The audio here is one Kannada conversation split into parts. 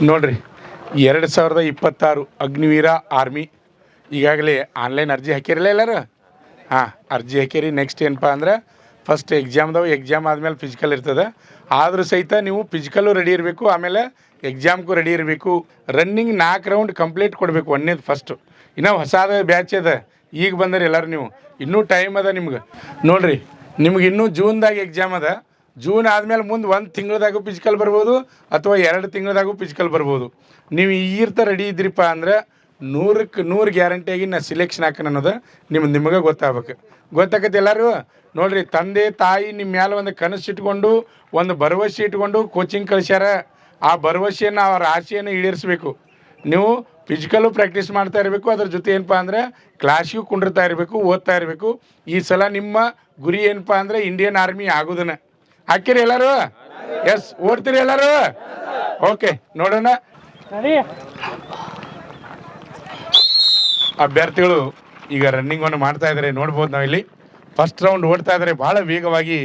ನೋಡಿರಿ 2026 ಅಗ್ನಿವೀರ ಆರ್ಮಿ ಈಗಾಗಲೇ ಆನ್ಲೈನ್ ಅರ್ಜಿ ಹಾಕಿರಲ್ಲ ಎಲ್ಲರೂ. ಹಾಂ, ಅರ್ಜಿ ಹಾಕಿರಿ. ನೆಕ್ಸ್ಟ್ ಏನಪ್ಪ ಅಂದ್ರೆ ಫಸ್ಟ್ ಎಕ್ಸಾಮ್ ಆದಮೇಲೆ ಫಿಸಿಕಲ್ ಇರ್ತದೆ. ಆದರೂ ಸಹಿತ ನೀವು ಫಿಸಿಕಲ್ಲು ರೆಡಿ ಇರಬೇಕು, ಆಮೇಲೆ ಎಕ್ಸಾಮ್ಗೂ ರೆಡಿ ಇರಬೇಕು. ರನ್ನಿಂಗ್ 4 ರೌಂಡ್ ಕಂಪ್ಲೀಟ್ ಕೊಡಬೇಕು. ಒಂದೇದು ಫಸ್ಟು. ಇನ್ನೂ ಹೊಸಾದ ಬ್ಯಾಚ್ ಅದ, ಈಗ ಬಂದರೆ ಎಲ್ಲರೂ ನೀವು ಇನ್ನೂ ಟೈಮ್ ಅದ ನಿಮ್ಗೆ. ನೋಡಿರಿ, ನಿಮ್ಗೆ ಇನ್ನೂ ಜೂನ್ದಾಗ ಎಕ್ಸಾಮ್ ಅದ. ಜೂನ್ ಆದಮೇಲೆ ಮುಂದೆ 1 ತಿಂಗಳದಾಗೂ ಫಿಸಿಕಲ್ ಬರ್ಬೋದು, ಅಥವಾ 2 ತಿಂಗಳದಾಗೂ ಫಿಸಿಕಲ್ ಬರ್ಬೋದು. ನೀವು ಈರ್ತ ರೆಡಿ ಇದ್ರಿಪ್ಪ ಅಂದ್ರೆ 100ಕ್ಕೆ 100 ಗ್ಯಾರಂಟಿಯಾಗಿ ನಾ ಸಿಲೆಕ್ಷನ್ ಹಾಕೋಣ ಅನ್ನೋದು ನಿಮಗೆ ಗೊತ್ತಾಗತ್ತೆ ಎಲ್ಲರೂ. ನೋಡಿರಿ, ತಂದೆ ತಾಯಿ ನಿಮ್ಮ ಮೇಲೆ ಒಂದು ಕನಸು ಇಟ್ಕೊಂಡು, ಒಂದು ಭರವಸೆ ಇಟ್ಕೊಂಡು ಕೋಚಿಂಗ್ ಕಳಿಸ್ಯಾರ. ಆ ಭರವಸೆಯನ್ನು, ಅವರ ಆಸೆಯನ್ನು ಈಡೇರಿಸಬೇಕು. ನೀವು ಫಿಸಿಕಲ್ಲು ಪ್ರಾಕ್ಟೀಸ್ ಮಾಡ್ತಾ ಇರಬೇಕು, ಅದ್ರ ಜೊತೆ ಏನಪ್ಪ ಅಂದರೆ ಕ್ಲಾಸಿಗೂ ಕುಂಡಿರ್ತಾ ಇರಬೇಕು, ಓದ್ತಾ ಇರಬೇಕು. ಈ ಸಲ ನಿಮ್ಮ ಗುರಿ ಏನಪ್ಪ ಅಂದರೆ ಇಂಡಿಯನ್ ಆರ್ಮಿ ಆಗೋದನ್ನ ಹಾಕಿರಿ ಎಲ್ಲರೂ. ಎಸ್, ಓಡ್ತೀರಿ ಎಲ್ಲರೂ. ಓಕೆ, ನೋಡೋಣ. ಅಭ್ಯರ್ಥಿಗಳು ಈಗ ರನ್ನಿಂಗನ್ನು ಮಾಡ್ತಾ ಇದ್ದಾರೆ, ನೋಡ್ಬೋದು. ನಾವಿಲ್ಲಿ ಫಸ್ಟ್ ರೌಂಡ್ ಓಡ್ತಾ ಇದ್ದಾರೆ. ಭಾಳ ವೇಗವಾಗಿ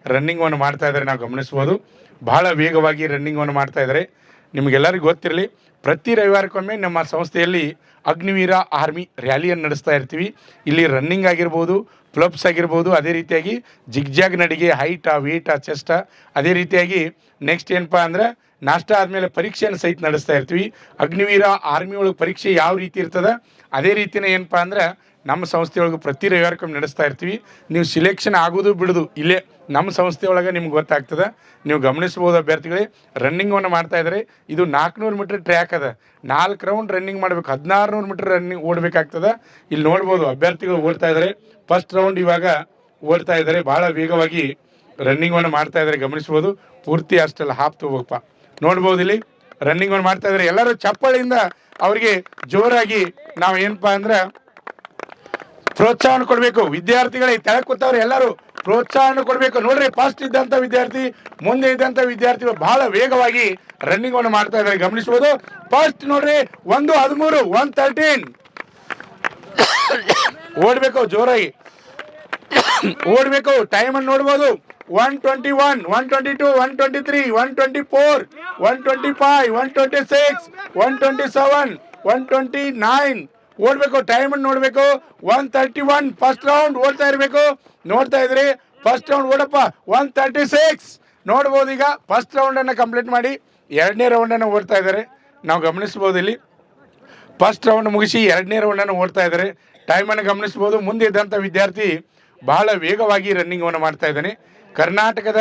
ರನ್ನಿಂಗನ್ನು ಮಾಡ್ತಾ ಇದ್ದಾರೆ, ನಾವು ಗಮನಿಸ್ಬೋದು. ಭಾಳ ವೇಗವಾಗಿ ರನ್ನಿಂಗನ್ನು ಮಾಡ್ತಾ ಇದ್ದಾರೆ. ನಿಮಗೆಲ್ಲರಿಗೂ ಗೊತ್ತಿರಲಿ, ಪ್ರತಿ ರವಿವಾರಕ್ಕೊಮ್ಮೆ ನಮ್ಮ ಸಂಸ್ಥೆಯಲ್ಲಿ ಅಗ್ನಿವೀರ ಆರ್ಮಿ ರ್ಯಾಲಿಯನ್ನು ನಡೆಸ್ತಾ ಇರ್ತೀವಿ. ಇಲ್ಲಿ ರನ್ನಿಂಗ್ ಆಗಿರ್ಬೋದು, ಫ್ಲಪ್ಸ್ ಆಗಿರ್ಬೋದು, ಅದೇ ರೀತಿಯಾಗಿ ಜಿಗ್ಜಾಗ್ ನಡಿಗೆ, ಹೈಟಾ, ವೇಟಾ, ಚೆಸ್ಟಾ, ಅದೇ ರೀತಿಯಾಗಿ ನೆಕ್ಸ್ಟ್ ಏನಪ್ಪ ಅಂದ್ರೆ ನಾಷ್ಟ ಆದಮೇಲೆ ಪರೀಕ್ಷೆಯನ್ನು ಸಹಿತ ನಡೆಸ್ತಾ ಇರ್ತೀವಿ. ಅಗ್ನಿವೀರ ಆರ್ಮಿ ಒಳಗೆ ಪರೀಕ್ಷೆ ಯಾವ ರೀತಿ ಇರ್ತದೆ, ಅದೇ ರೀತಿಯೇ ಏನಪ್ಪ ಅಂದ್ರೆ ನಮ್ಮ ಸಂಸ್ಥೆಯೊಳಗೆ ಪ್ರತಿ ರವಿವಾರಕ್ಕೊಮ್ಮೆ ನಡೆಸ್ತಾ ಇರ್ತೀವಿ. ನೀವು ಸಿಲೆಕ್ಷನ್ ಆಗೋದು ಬಿಡೋದು ಇಲ್ಲೇ ನಮ್ಮ ಸಂಸ್ಥೆಯೊಳಗೆ ನಿಮ್ಗೆ ಗೊತ್ತಾಗ್ತದೆ. ನೀವು ಗಮನಿಸ್ಬೋದು ಅಭ್ಯರ್ಥಿಗಳೇ, ರನ್ನಿಂಗನ್ನು ಮಾಡ್ತಾ ಇದ್ದಾರೆ. ಇದು 400 ಮೀಟ್ರ್ ಟ್ರ್ಯಾಕ್ ಅದ. 4 ರೌಂಡ್ ರನ್ನಿಂಗ್ ಮಾಡಬೇಕು, 1600 ಮೀಟ್ರ್ ರನ್ನಿಂಗ್ ಓಡಬೇಕಾಗ್ತದೆ. ಇಲ್ಲಿ ನೋಡ್ಬೋದು ಅಭ್ಯರ್ಥಿಗಳು ಓಡ್ತಾ ಇದ್ದಾರೆ. ಫಸ್ಟ್ ರೌಂಡ್ ಇವಾಗ ಓಡ್ತಾ ಇದ್ದಾರೆ. ಭಾಳ ವೇಗವಾಗಿ ರನ್ನಿಂಗನ್ನು ಮಾಡ್ತಾ ಇದ್ದಾರೆ, ಗಮನಿಸ್ಬೋದು. ಪೂರ್ತಿ ಅಷ್ಟೆಲ್ಲ ಹಾಫ್ ತಗೋಬೇಕಪ್ಪ. ನೋಡ್ಬೋದು, ಇಲ್ಲಿ ರನ್ನಿಂಗನ್ನು ಮಾಡ್ತಾ ಇದ್ದಾರೆ. ಎಲ್ಲರೂ ಚಪ್ಪಳಿಂದ ಅವರಿಗೆ ಜೋರಾಗಿ ನಾವು ಏನಪ್ಪ ಅಂದ್ರೆ ಪ್ರೋತ್ಸಾಹನ ಕೊಡಬೇಕು. ವಿದ್ಯಾರ್ಥಿಗಳೇ ತೆಳಗೆ ಕೂತವ್ರು ಎಲ್ಲರೂ ಪ್ರೋತ್ಸಾಹನ ಕೊಡಬೇಕು. ನೋಡ್ರಿ, ಫಸ್ಟ್ ಇದ್ದಂಥ ವಿದ್ಯಾರ್ಥಿ, ಮುಂದೆ ಇದ್ದಂಥ ವಿದ್ಯಾರ್ಥಿಗಳು ಬಹಳ ವೇಗವಾಗಿ ರನ್ನಿಂಗನ್ನು ಮಾಡ್ತಾ ಇದ್ದಾರೆ, ಗಮನಿಸ್ಬೋದು. ಫಸ್ಟ್ ನೋಡ್ರಿ, 1:13, 1:13 ಓಡಬೇಕು, ಜೋರಾಗಿ ಓಡಬೇಕು. ಟೈಮನ್ನು ನೋಡ್ಬೋದು. 1:21, 1:22, 1:23, 1:24, 1:25, 1:26, 1:27, 1:29 ಓಡಬೇಕು. ಟೈಮನ್ನು ನೋಡಬೇಕು. 1:31 ಫಸ್ಟ್ ರೌಂಡ್ ಓಡ್ತಾ ಇರಬೇಕು. ನೋಡ್ತಾ ಇದ್ರಿ, ಫಸ್ಟ್ ರೌಂಡ್ ಓಡಪ್ಪ. 1:36 ನೋಡ್ಬೋದು. ಈಗ ಫಸ್ಟ್ ರೌಂಡನ್ನು ಕಂಪ್ಲೀಟ್ ಮಾಡಿ 2ನೇ ರೌಂಡನ್ನು ಓಡ್ತಾ ಇದ್ದಾರೆ, ನಾವು ಗಮನಿಸ್ಬೋದು. ಇಲ್ಲಿ ಫಸ್ಟ್ ರೌಂಡ್ ಮುಗಿಸಿ 2ನೇ ರೌಂಡನ್ನು ಓಡ್ತಾ ಇದ್ದಾರೆ. ಟೈಮನ್ನು ಗಮನಿಸ್ಬೋದು. ಮುಂದೆ ಇದ್ದಂಥ ವಿದ್ಯಾರ್ಥಿ ಬಹಳ ವೇಗವಾಗಿ ರನ್ನಿಂಗನ್ನು ಮಾಡ್ತಾ ಇದ್ದಾನೆ. ಕರ್ನಾಟಕದ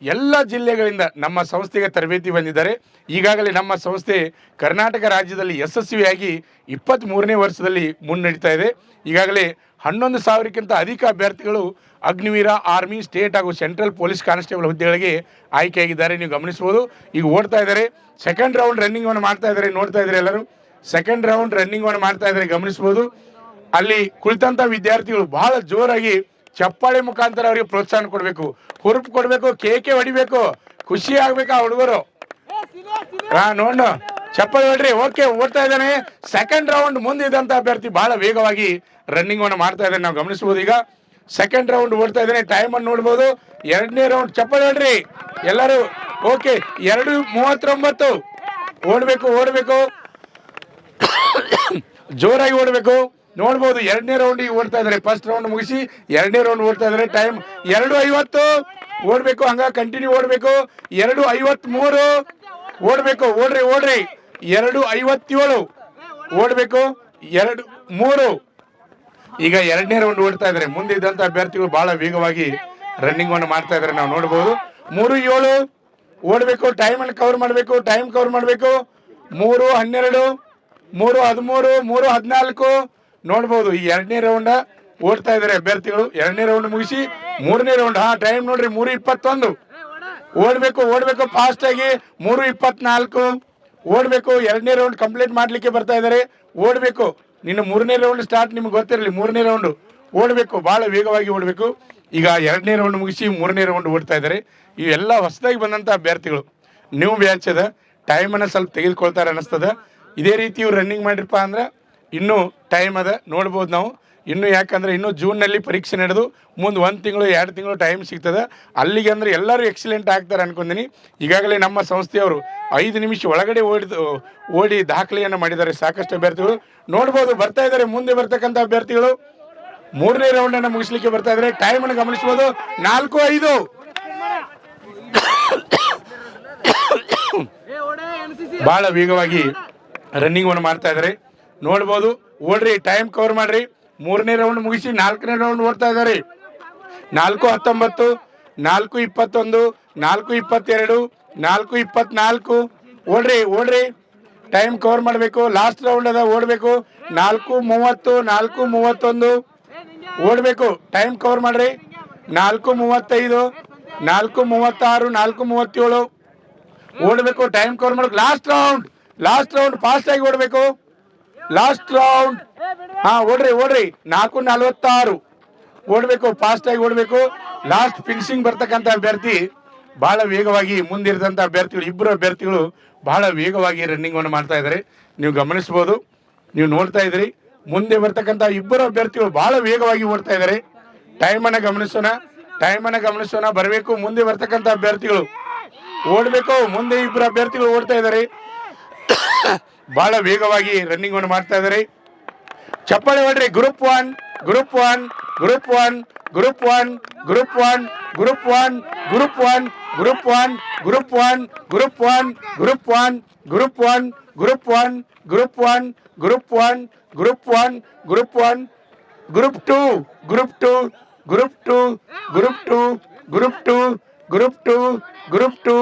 ಎಲ್ಲ ಜಿಲ್ಲೆಗಳಿಂದ ನಮ್ಮ ಸಂಸ್ಥೆಗೆ ತರಬೇತಿ ಬಂದಿದ್ದಾರೆ. ಈಗಾಗಲೇ ನಮ್ಮ ಸಂಸ್ಥೆ ಕರ್ನಾಟಕ ರಾಜ್ಯದಲ್ಲಿ ಯಶಸ್ವಿಯಾಗಿ 23ನೇ ವರ್ಷದಲ್ಲಿ ಮುನ್ನಡೀತಾ ಇದೆ. ಈಗಾಗಲೇ 11,000ಕ್ಕಿಂತ ಅಧಿಕ ಅಭ್ಯರ್ಥಿಗಳು ಅಗ್ನಿವೀರ ಆರ್ಮಿ, ಸ್ಟೇಟ್ ಹಾಗೂ ಸೆಂಟ್ರಲ್ ಪೊಲೀಸ್ ಕಾನ್ಸ್ಟೇಬಲ್ ಹುದ್ದೆಗಳಿಗೆ ಆಯ್ಕೆಯಾಗಿದ್ದಾರೆ, ನೀವು ಗಮನಿಸ್ಬೋದು. ಈಗ ಓಡ್ತಾ ಇದ್ದಾರೆ. ಸೆಕೆಂಡ್ ರೌಂಡ್ ರನ್ನಿಂಗನ್ನು ಮಾಡ್ತಾ ಇದ್ದಾರೆ, ನೋಡ್ತಾ ಇದ್ದಾರೆ ಎಲ್ಲರೂ. ಸೆಕೆಂಡ್ ರೌಂಡ್ ರನ್ನಿಂಗನ್ನು ಮಾಡ್ತಾ ಇದ್ದಾರೆ, ಗಮನಿಸ್ಬೋದು. ಅಲ್ಲಿ ಕುಳಿತಂಥ ವಿದ್ಯಾರ್ಥಿಗಳು ಬಹಳ ಜೋರಾಗಿ ಚಪ್ಪಾಳೆ ಮುಖಾಂತರ ಅವರಿಗೆ ಪ್ರೋತ್ಸಾಹ ಕೊಡಬೇಕು, ಹುರುಪು ಕೊಡಬೇಕು, ಕೇಕೆ ಹೊಡಿಬೇಕು, ಖುಷಿ ಆಗ್ಬೇಕು ಆ ಹುಡುಗರು. ನೋಡ, ಚಪ್ಪಾಳೆ ಹೊಡ್ರಿ. ಓಕೆ, ಓಡ್ತಾ ಇದ್ದಾನೆ. ಸೆಕೆಂಡ್ ರೌಂಡ್ ಮುಂದೆ ಇದ್ದಂಥ ಅಭ್ಯರ್ಥಿ ಬಹಳ ವೇಗವಾಗಿ ರನ್ನಿಂಗನ್ನು ಮಾಡ್ತಾ ಇದ್ದಾನೆ, ನಾವು ಗಮನಿಸ್ಬೋದು. ಈಗ ಸೆಕೆಂಡ್ ರೌಂಡ್ ಓಡ್ತಾ ಇದ್ದಾನೆ. ಟೈಮನ್ನು ನೋಡ್ಬೋದು. 2ನೇ ರೌಂಡ್ ಚಪ್ಪಾಳೆ ಹೊಡ್ರಿ ಎಲ್ಲರೂ. ಓಕೆ, 2:39 ಓಡಬೇಕು, ಜೋರಾಗಿ ಓಡಬೇಕು. ನೋಡ್ಬೋದು, 2ನೇ ರೌಂಡಿಗೆ ಓಡ್ತಾ ಇದ್ದಾರೆ. ಫಸ್ಟ್ ರೌಂಡ್ ಮುಗಿಸಿ 2ನೇ ರೌಂಡ್ ಓಡ್ತಾ ಇದ್ದಾರೆ. ಟೈಮ್ 2:50 ಓಡಬೇಕು, ಹಂಗ ಕಂಟಿನ್ಯೂ ಓಡಬೇಕು. 2:53 ಓಡಬೇಕು, ಓಡ್ರಿ 2:57 ಓಡಬೇಕು. 2:03 ಈಗ 2ನೇ ರೌಂಡ್ ಓಡ್ತಾ ಇದ್ದಾರೆ. ಮುಂದೆ ಇದ್ದಂಥ ಅಭ್ಯರ್ಥಿಗಳು ಬಹಳ ವೇಗವಾಗಿ ರನ್ನಿಂಗನ್ನು ಮಾಡ್ತಾ ಇದ್ದಾರೆ, ನಾವು ನೋಡ್ಬೋದು. 3:07 ಓಡಬೇಕು. ಟೈಮನ್ನು ಕವರ್ ಮಾಡಬೇಕು, ಟೈಮ್ ಕವರ್ ಮಾಡಬೇಕು. 3:12, 3:13, 3:14 ನೋಡ್ಬೋದು. ಈ 2ನೇ ರೌಂಡ್ ಓಡ್ತಾ ಇದ್ದಾರೆ ಅಭ್ಯರ್ಥಿಗಳು. 2ನೇ ರೌಂಡ್ ಮುಗಿಸಿ 3ನೇ ರೌಂಡ್. ಟೈಮ್ ನೋಡ್ರಿ, 3:21 ಓಡಬೇಕು ಫಾಸ್ಟ್ ಆಗಿ. 3:24 ಓಡಬೇಕು. 2ನೇ ರೌಂಡ್ ಕಂಪ್ಲೀಟ್ ಮಾಡ್ಲಿಕ್ಕೆ ಬರ್ತಾ ಇದ್ದಾರೆ, ಓಡಬೇಕು. ನಿನ್ನ 3ನೇ ರೌಂಡ್ ಸ್ಟಾರ್ಟ್ ನಿಮ್ಗೆ ಗೊತ್ತಿರಲಿ. 3ನೇ ರೌಂಡ್ ಓಡಬೇಕು, ಭಾಳ ವೇಗವಾಗಿ ಓಡಬೇಕು. ಈಗ 2ನೇ ರೌಂಡ್ ಮುಗಿಸಿ 3ನೇ ರೌಂಡ್ ಓಡ್ತಾ ಇದ್ದಾರೆ. ಇವೆಲ್ಲ ಹೊಸದಾಗಿ ಬಂದಂಥ ಅಭ್ಯರ್ಥಿಗಳು, ನ್ಯೂ ಬ್ಯಾಚ್ ಅದ. ಟೈಮನ್ನು ಸ್ವಲ್ಪ ತೆಗೆದುಕೊಳ್ತಾರೆ ಅನ್ನಿಸ್ತದೆ. ಇದೇ ರೀತಿ ಇವ್ರು ರನ್ನಿಂಗ್ ಮಾಡಿರಪ್ಪ ಅಂದ್ರೆ ಇನ್ನೂ ಟೈಮ್ ಅದ, ನೋಡ್ಬೋದು ನಾವು. ಇನ್ನು ಯಾಕಂದರೆ ಇನ್ನೂ ಜೂನ್ನಲ್ಲಿ ಪರೀಕ್ಷೆ ನಡೆದು ಮುಂದೆ 1 ತಿಂಗಳು 2 ತಿಂಗಳು ಟೈಮ್ ಸಿಗ್ತದೆ. ಅಲ್ಲಿಗೆ ಅಂದರೆ ಎಲ್ಲರೂ ಎಕ್ಸಲೆಂಟ್ ಆಗ್ತಾರೆ ಅನ್ಕೊಂತೀನಿ. ಈಗಾಗಲೇ ನಮ್ಮ ಸಂಸ್ಥೆಯವರು 5 ನಿಮಿಷ ಒಳಗಡೆ ಓಡಿ ದಾಖಲೆಯನ್ನು ಮಾಡಿದ್ದಾರೆ ಸಾಕಷ್ಟು ಅಭ್ಯರ್ಥಿಗಳು. ನೋಡ್ಬೋದು ಬರ್ತಾ ಇದ್ದಾರೆ ಮುಂದೆ ಬರ್ತಕ್ಕಂಥ ಅಭ್ಯರ್ಥಿಗಳು 3ನೇ ರೌಂಡನ್ನು ಮುಗಿಸ್ಲಿಕ್ಕೆ ಬರ್ತಾ ಇದ್ದಾರೆ. ಟೈಮನ್ನು ಗಮನಿಸ್ಬೋದು 4:05 ಭಾಳ ವೇಗವಾಗಿ ರನ್ನಿಂಗನ್ನು ಮಾಡ್ತಾ ಇದ್ದಾರೆ. ನೋಡ್ಬೋದು ಓಡ್ರಿ, ಟೈಮ್ ಕವರ್ ಮಾಡ್ರಿ. 3ನೇ ರೌಂಡ್ ಮುಗಿಸಿ 4ನೇ ರೌಂಡ್ ಓಡ್ತಾ ಇದ್ದಾರೆ. 4:19 4:21 4:22 4:24 ಓಡ್ರಿ ಟೈಮ್ ಕವರ್ ಮಾಡಬೇಕು. ಲಾಸ್ಟ್ ರೌಂಡ್ ಅದ ಓಡಬೇಕು. 4:30 4:31 ಓಡಬೇಕು. ಟೈಮ್ ಕವರ್ ಮಾಡ್ರಿ. 4:35 4:36 4:37 ಓಡಬೇಕು. ಟೈಮ್ ಕವರ್ ಮಾಡಬೇಕು. ಲಾಸ್ಟ್ ರೌಂಡ್ ಫಾಸ್ಟ್ ಆಗಿ ಓಡಬೇಕು. ಲಾಸ್ಟ್ ರೌಂಡ್ ಓಡ್ರಿ 4:46 ಓಡಬೇಕು. ಫಾಸ್ಟ್ ಆಗಿ ಓಡಬೇಕು. ಲಾಸ್ಟ್ ಫಿನಿಶಿಂಗ್ ಬರ್ತಕ್ಕಂಥ ಅಭ್ಯರ್ಥಿ ಬಹಳ ವೇಗವಾಗಿ ಮುಂದಿರಿದಂಥ ಅಭ್ಯರ್ಥಿಗಳು 2 ಅಭ್ಯರ್ಥಿಗಳು ಬಹಳ ವೇಗವಾಗಿ ರನ್ನಿಂಗನ್ನು ಮಾಡ್ತಾ ಇದ್ದಾರೆ. ನೀವು ಗಮನಿಸ್ಬೋದು, ನೀವು ನೋಡ್ತಾ ಇದ್ದೀರಿ. ಮುಂದೆ ಬರ್ತಕ್ಕಂಥ 2 ಅಭ್ಯರ್ಥಿಗಳು ಬಹಳ ವೇಗವಾಗಿ ಓಡ್ತಾ ಇದ್ದಾರೆ. ಟೈಮನ್ನು ಗಮನಿಸೋಣ ಬರಬೇಕು. ಮುಂದೆ ಬರ್ತಕ್ಕಂಥ ಅಭ್ಯರ್ಥಿಗಳು ಓಡಬೇಕು. ಮುಂದೆ 2 ಅಭ್ಯರ್ಥಿಗಳು ಓಡ್ತಾ ಇದ್ದಾರೆ. ಬಹಳ ವೇಗವಾಗಿ ರನ್ನಿಂಗನ್ನು ಮಾಡ್ತಾ ಇದ್ದಾರೆ. ಚಪ್ಪಾಳೆ ಹೊಡ್ರಿ. Group one group one group one group one group one group one group one group one group one group one group one group one group one group one group one group one group one group two group two group two group two group two group two group two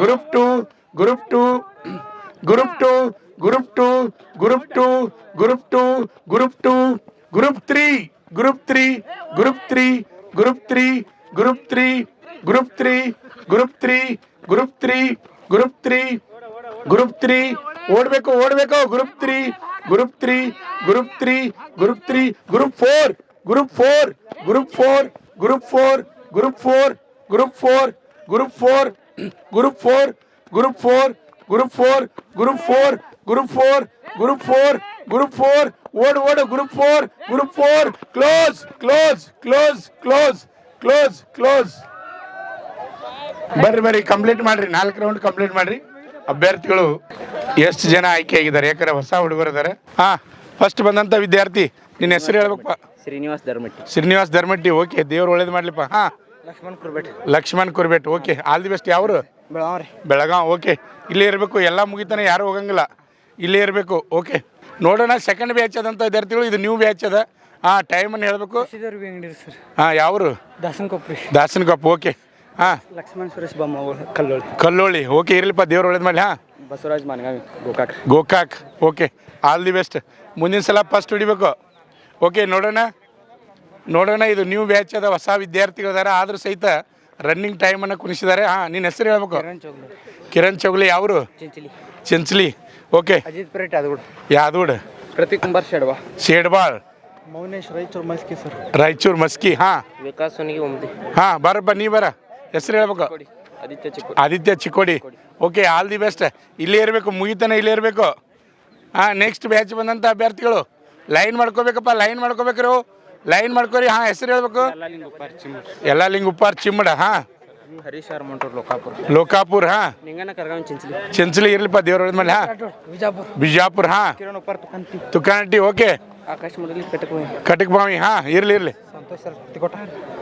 group two group two group two group two group two group two group two group 3 group 3 group 3 group 3 group 3 group 3 group 3 group 3 group 3 group 3 ಓಡಬೇಕು group 3 group 3 group 3 group 3 group 4 group 4 group 4 group 4 group 4 group 4 group 4 group 4 group 4 group 4 group 4 group 4 group 4 group 4 ಓಡು ಗ್ರೂಪ್ 4 ಗ್ರೂಪ್ 4 ಕ್ಲೋಸ್ ಬರ್ರಿ ಕಂಪ್ಲೀಟ್ ಮಾಡ್ರಿ. 4 ರೌಂಡ್ ಕಂಪ್ಲೀಟ್ ಮಾಡ್ರಿ. ಅಭ್ಯರ್ಥಿಗಳು ಎಷ್ಟು ಜನ ಆಯ್ಕೆ ಆಗಿದ್ದಾರೆ? ಯಾಕಂದ್ರೆ ಹೊಸ ಹುಡುಗರು ಇದ್ದಾರೆ. ಫಸ್ಟ್ ಬಂದಂತ ವಿದ್ಯಾರ್ಥಿ ನಿನ್ನ ಹೆಸರು ಹೇಳ್ಬೇಕಪ್ಪ. ಶ್ರೀನಿವಾಸ್ ದರ್ಮಟ್ಟಿ. ಓಕೆ, ದೇವ್ರು ಒಳ್ಳೇದು ಮಾಡ್ಲಿಪ್ಪ. Lakshman Kurbet. Okay, all the best. ಯಾವ್ರು? ಬೆಳಗಾವ್. ಓಕೆ, ಇಲ್ಲೇ ಇರಬೇಕು. ಎಲ್ಲ ಮುಗಿತಾನೆ, ಯಾರು ಹೋಗಂಗಿಲ್ಲ, ಇಲ್ಲೇ ಇರಬೇಕು. ಓಕೆ, ನೋಡೋಣ. ಸೆಕೆಂಡ್ ಬ್ಯಾಚ್ ಅದಂತ ವಿದ್ಯಾರ್ಥಿಗಳು. ಇದು ನ್ಯೂ ಬ್ಯಾಚ್ ಅದ. ಟೈಮನ್ನು ಹೇಳಬೇಕು. ಯಾವ್ರು? ದಾಸನಕೊಪ್ಪ. ಓಕೆ, ಲಕ್ಷ್ಮಣ್ ಸುರೇಶ್ ಬೊಮ್ಮ ಕಲ್ಲೋಳಿ. ಓಕೆ, ಇರ್ಲಿಪ್ಪ, ದೇವ್ರು ಒಳ್ಳೇದು ಮಾಡಿ. Basavaraj Managavi Gokak. Okay, all the best. ಮುಂದಿನ ಸಲ ಫಸ್ಟ್ ಹೊಡಿಬೇಕು. ಓಕೆ, ನೋಡೋಣ. ಇದು ನ್ಯೂ ಬ್ಯಾಚ್ ಅದ, ಹೊಸ ವಿದ್ಯಾರ್ಥಿಗಳಿದಾರ. ಆದರೂ ಸಹಿತ ರನ್ನಿಂಗ್ ಟೈಮನ್ನು ಕುಣಿಸಿದ್ದಾರೆ. ನಿನ್ನ ಹೆಸರು ಹೇಳ್ಬೇಕು. ಕಿರಣ್ ಚೌಗ್ಲಿ. ಯಾವರು? ಚಿಂಚಲಿ. ಓಕೆ, ಅಜಿತ್ ಪರೇಟ್ ಯಾದೂಡ್. ಪ್ರತೀಕ್ ಕುಂಬಾರ್ ಶೇಡ್ಬಾಳ್. ಮೌನೇಶ್ ರಾಯಚೂರು ಮಸ್ಕಿ. ವಿಕಾಸ್ ಬರಪ್ಪ, ನೀ ಬರ. ಹೆಸರು ಹೇಳ್ಬೇಕು. Aditya Chikkodi. Okay, all the best. ಇಲ್ಲೇ ಇರಬೇಕು, ಮುಗಿತಾನೆ ಇಲ್ಲೇ ಇರಬೇಕು. ನೆಕ್ಸ್ಟ್ ಬ್ಯಾಚ್ ಬಂದಂಥ ಅಭ್ಯರ್ಥಿಗಳು ಲೈನ್ ಮಾಡ್ಕೋಬೇಕಪ್ಪ. ಲೈನ್ ಮಾಡ್ಕೋರಿ. ಹೆಸರು ಹೇಳ್ಬೇಕು. ಯಲ್ಲಾಲಿಂಗ್ ಉಪ್ಪಾರ್ ಚಿಮ್ಮಡ. ಹರೀಶ್ ಆರ್ ಮಂಟೂರ್ ಲೋಕಾಪುರ್. ಚಿಂಚಲಿ. ಇರ್ಲಿಪ್ಪ, ದೇವ್ರ ಮೇಲೆ. ಬಿಜಾಪುರ್. ತುಕಾನಟ್ಟಿ. ಓಕೆ, ಕಟಕಭಾವಿ. ಇರ್ಲಿ.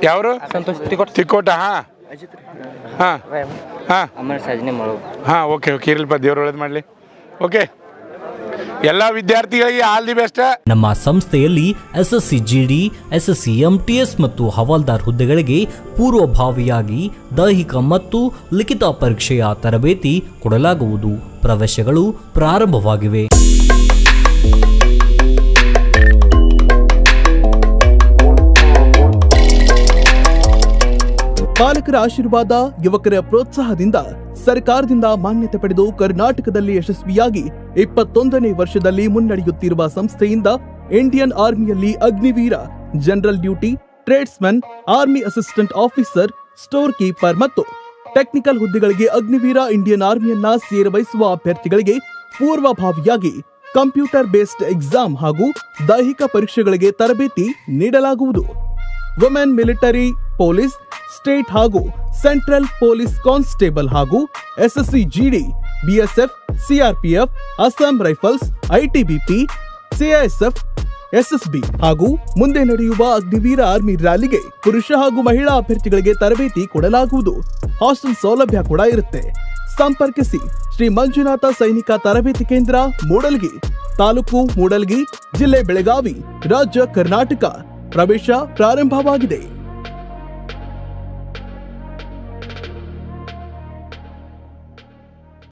ಯಾವರು? ತಿಕೋಟ. ಓಕೆ, ಇರ್ಲಿಪ್ಪ, ದೇವ್ರ ಒಳ್ಳೇದು ಮಾಡಲಿ. ಓಕೆ, ಎಲ್ಲ ವಿದ್ಯಾರ್ಥಿಗಳಿಗೆ ಆಲ್ ದಿ ಬೆಸ್ಟ್. ನಮ್ಮ ಸಂಸ್ಥೆಯಲ್ಲಿ SSC GD, SSC MTS ಮತ್ತು ಹವಾಲ್ದಾರ್ ಹುದ್ದೆಗಳಿಗೆ ಪೂರ್ವಭಾವಿಯಾಗಿ ದೈಹಿಕ ಮತ್ತು ಲಿಖಿತ ಪರೀಕ್ಷೆಯ ತರಬೇತಿ ಕೊಡಲಾಗುವುದು. ಪ್ರವೇಶಗಳು ಪ್ರಾರಂಭವಾಗಿವೆ. ಪಾಲಕರ ಆಶೀರ್ವಾದ, ಯುವಕರ ಪ್ರೋತ್ಸಾಹದಿಂದ ಸರ್ಕಾರದಿಂದ ಮಾನ್ಯತೆ ಪಡೆದು ಕರ್ನಾಟಕದಲ್ಲಿ ಯಶಸ್ವಿಯಾಗಿ 21ನೇ ವರ್ಷದಲ್ಲಿ ಮುನ್ನಡೆಯುತ್ತಿರುವ ಸಂಸ್ಥೆಯಿಂದ ಇಂಡಿಯನ್ ಆರ್ಮಿಯಲ್ಲಿ Agniveer, general duty, tradesman, army assistant officer, store keeper ಮತ್ತು ಟೆಕ್ನಿಕಲ್ ಹುದ್ದೆಗಳಿಗೆ ಅಗ್ನಿವೀರ ಇಂಡಿಯನ್ ಆರ್ಮಿಯನ್ನ ಸೇರಬಯಸುವ ಅಭ್ಯರ್ಥಿಗಳಿಗೆ ಪೂರ್ವಭಾವಿಯಾಗಿ ಕಂಪ್ಯೂಟರ್ ಬೇಸ್ಡ್ ಎಕ್ಸಾಮ್ ಹಾಗೂ ದೈಹಿಕ ಪರೀಕ್ಷೆಗಳಿಗೆ ತರಬೇತಿ ನೀಡಲಾಗುವುದು. ವುಮೆನ್ ಮಿಲಿಟರಿ ಪೊಲೀಸ್, ಸ್ಟೇಟ್ ಹಾಗೂ ಸೆಂಟ್ರಲ್ ಪೊಲೀಸ್ ಕಾನ್ಸ್ಟೇಬಲ್ ಹಾಗೂ SSC GD, BSF, CRPF, Assam Rifles, ITBP, CISF, SSB ಹಾಗೂ ಮುಂದೆ ನಡೆಯುವ ಅಗ್ನಿವೀರ ಆರ್ಮಿ ರ್ಯಾಲಿಗೆ ಪುರುಷ ಹಾಗೂ ಮಹಿಳಾ ಅಭ್ಯರ್ಥಿಗಳಿಗೆ ತರಬೇತಿ ಕೊಡಲಾಗುವುದು. ಹಾಸ್ಟೆಲ್ ಸೌಲಭ್ಯ ಕೂಡ ಇರುತ್ತೆ. ಸಂಪರ್ಕಿಸಿ ಶ್ರೀ ಮಂಜುನಾಥ ಸೈನಿಕ ತರಬೇತಿ ಕೇಂದ್ರ, ಮೂಡಲ್ಗಿ, ತಾಲೂಕು ಮೂಡಲ್ಗಿ, ಜಿಲ್ಲೆ ಬೆಳಗಾವಿ, ರಾಜ್ಯ ಕರ್ನಾಟಕ. ಪ್ರವೇಶ ಪ್ರಾರಂಭವಾಗಿದೆ.